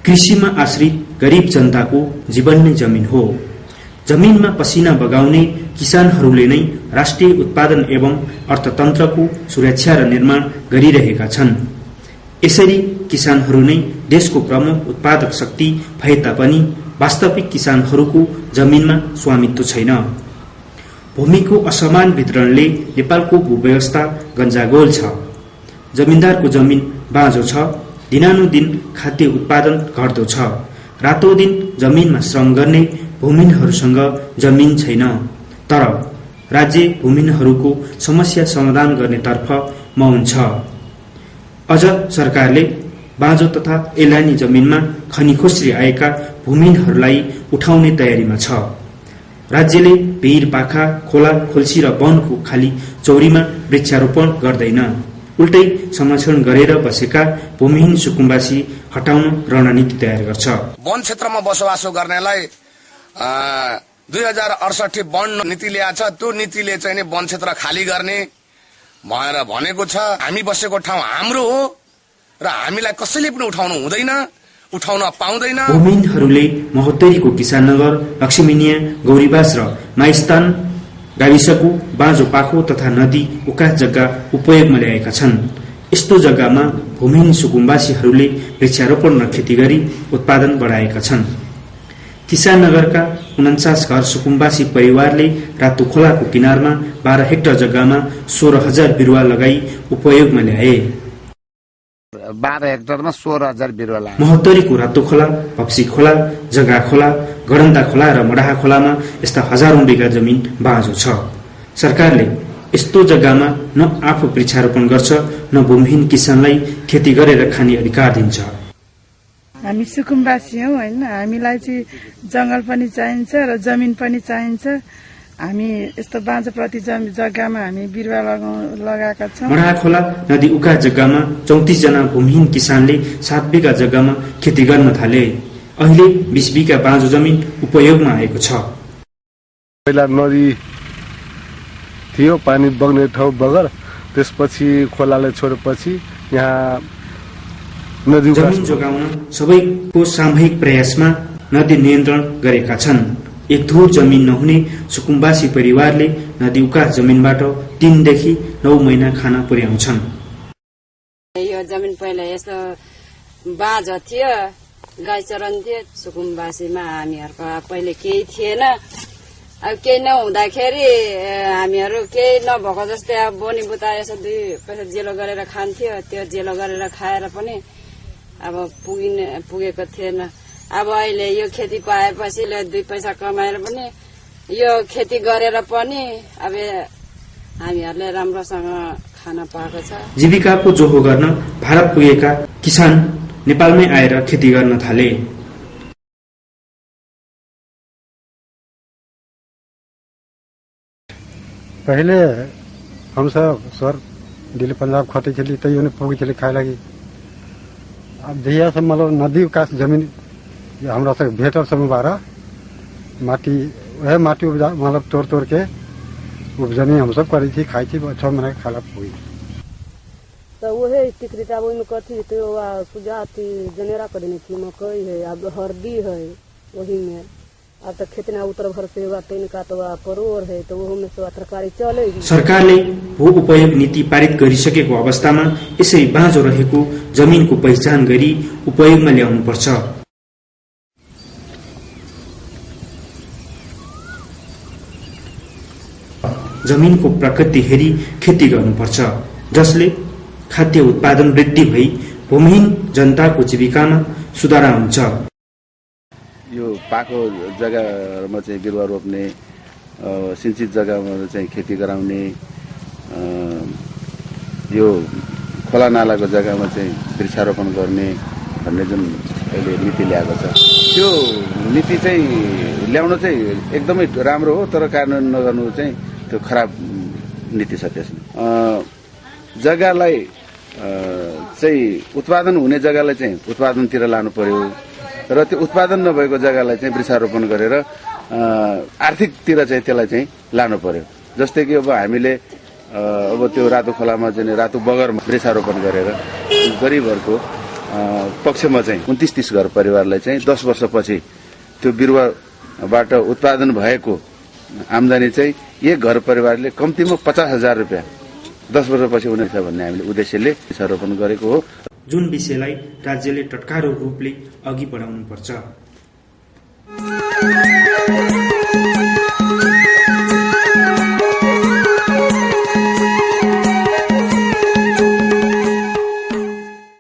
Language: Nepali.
कृषिमा आश्रित गरिब जनताको जीवन नै जमिन हो। जमिनमा पसिना बगाउने किसानहरूले नै राष्ट्रिय उत्पादन एवं अर्थतन्त्रको सुरक्षा र निर्माण गरिरहेका छन्। यसरी किसानहरू नै देशको प्रमुख उत्पादक शक्ति भए तापनि वास्तविक किसानहरूको जमिनमा स्वामित्व छैन। भूमिको असमान वितरणले नेपालको भूव्यवस्था गन्जागोल छ। जमिनदारको जमिन बाँझो छ। दिनानुदिन खाद्य उत्पादन घट्दो छ। रातों दिन जमिनमा श्रम गर्ने भूमिहीनहरूसँग जमिन छैन। तर राज्य भूमिहीनहरूको समस्या समाधान गर्नेतर्फ मौन छ। अझ सरकारले बाँझो तथा एलानी जमिनमा खनीखोस्री आएका भूमिहीनहरूलाई उठाउने तयारीमा छ। राज्यले भिर पाखा खोला खोल्सी र वनको खाली चौरीमा वृक्षारोपण गर्दैन। उल्टै संरक्षण गरेर बसेका भूमिहीन सुकुम्बासी हटाउन रणनीति तयार गर्छ। वन क्षेत्रमा बसोबासो गर्नेलाई 2068 वन नीति ल्याएको छ। त्यो नीतिले चाहिँ नि वन क्षेत्र खाली गर्ने भनेर भनेको छ। हामी बसेको ठाउँ हाम्रो हो र हामीलाई कसैले पनि उठाउनु हुँदैन, उठाउन पाउँदैन। भूमिहीनहरूले महोत्तरीको किसाननगर, लक्ष्मीनिया, गौरीबास र माइस्तान गाविसको बाँझो पाखो तथा नदी उकास जग्गा उपयोगमा ल्याएका छन्। यस्तो जग्गामा भूमिहीन सुकुम्बासीहरूले वृक्षारोपण र खेती गरी उत्पादन बढाएका छन्। किसाननगरका 49 घर सुकुम्बासी परिवारले रातो खोलाको किनारमा 12 हेक्टर जग्गामा 16,000 बिरुवा लगाई उपयोगमा ल्याए। 12 हेक्टरमा 16,000 बिरुवा लगाए। महोत्तरीको रातो खोला, भक्सी खोला, जगा खोला, गडन्दा खोला र मडाहा खोलामा यस्ता हजारौं बिघा जमिन बाँझो छ। सरकारले यस्तो जग्गामा न आफू वृक्षारोपण गर्छ न भूमिहीन किसानलाई खेती गरेर खाने अधिकार दिन्छ। हामी सुकुम्बासी हौ हैन, हामीलाई चाहिँ जंगल पनि चाहिन्छ र जमिन पनि चाहिन्छ। हामी यस्तो बाँझो प्रति जग्गामा हामी बिरुवा लगाएका छौं। मडाहा खोला नदी उका जग्गामा 34 जना भूमिहीन किसानले 7 बिघा जग्गामा खेती गर्न थाले। अहिले 20 बिघा बाँझो जमिन उपयोगमा आएको छ। पहिला नदी थियो, पानी बग्ने ठाउँ बगर, त्यसपछि खोलाले छोडेपछि यहाँ नदी जमिन जोगाउन सबैको सामूहिक प्रयासमा नदी नियन्त्रण गरेका छन्। एक धुर जमिन नहुने सुकुम्बासी परिवारले नदी उकास जमिनबाट 3 देखि 9 महिना खाना पुर्याउँछन्। यो जमिन पहिला यस्तो बाँझो थियो, गाई चरन थियो। सुकुम्बासीमा हामीहरूको पहिले केही थिएन। अब केही नहुँदाखेरि हामीहरू केही नभएको जस्तै अब बोनी बुता यसो 2 पैसा जेलो गरेर खान्थ्यो। त्यो जेलो गरेर खाएर पनि अब पुगेको थिएन। अब अहिले यो खेती पाएपछि 2 पैसा कमाएर पनि यो खेती गरेर पनि अब हामीहरूले राम्रोसँग खान पाएको छ। जीविकाको जोहो गर्न भारत पुगेका किसान नेपालमै आएर खेती गर्न थाले। पहले हम सब सर दिल्ली पंजाब खटे चली तैयो ने पुगी चली खाए लगी। अब जहिया से मतलब नदी का जमीन हमरा से भेटल सब बारा माटी वह माटी उपजा मतलब तोड़ के उपजनी हम सब करी थी, खाई थी, 6 महीना खाला पुगी। तो वही टिकरीता में कथी तो सुजाती जनेरा करनी थी, मकई है, अब हरदी है, वही में अब तक खेतना उत्तर भर से का तो परोर है, तो वो में से तरकारी चलेगी। सरकारले भू उपयोग नीति पारित गरिसकेको अवस्थामा यसै बाँझो रहेको जमिनको पहिचान गरी उपयोगमा ल्याउनु पर्छ। जमिनको प्रकृति हेरी खेती गर्नुपर्छ, जसले खाद्य उत्पादन वृद्धि भई भूमिहीन जनताको जीविकामा सुधार हुन्छ। यो पाको जग्गामा चाहिँ बिरुवा रोप्ने, सिंचित जग्गामा चाहिँ खेती गराउने, यो खोला नालाको जग्गामा चाहिँ वृक्षारोपण गर्ने भन्ने जुन अहिले नीति ल्याएको छ, त्यो नीति चाहिँ ल्याउन चाहिँ एकदमै राम्रो हो। तर कार्यान्वयन नगर्नु चाहिँ त्यो खराब नीति छ। त्यसमा जग्गालाई चाहिँ उत्पादन हुने जग्गालाई चाहिँ उत्पादनतिर लानु पर्यो र त्यो उत्पादन नभएको जग्गालाई चाहिँ वृक्षारोपण गरेर आर्थिकतिर चाहिँ त्यसलाई चाहिँ लानु पर्यो। जस्तै कि अब हामीले अब त्यो रातो खोलामा चाहिँ रातो बगरमा वृक्षारोपण गरेर गरिबहरूको पक्षमा चाहिँ 29-30 घर परिवारलाई चाहिँ 10 वर्षपछि त्यो बिरुवाबाट उत्पादन भएको आमदानी चाहिँ एक घर परिवारले कम्तीमा 50,000 रुपियाँ 10 वर्षपछि हुनेछ भन्ने हामीले उद्देश्यले वृक्षारोपण गरेको हो। जुन विषयलाई राज्यले टटकारो रूपले अघि बढाउनुपर्छ।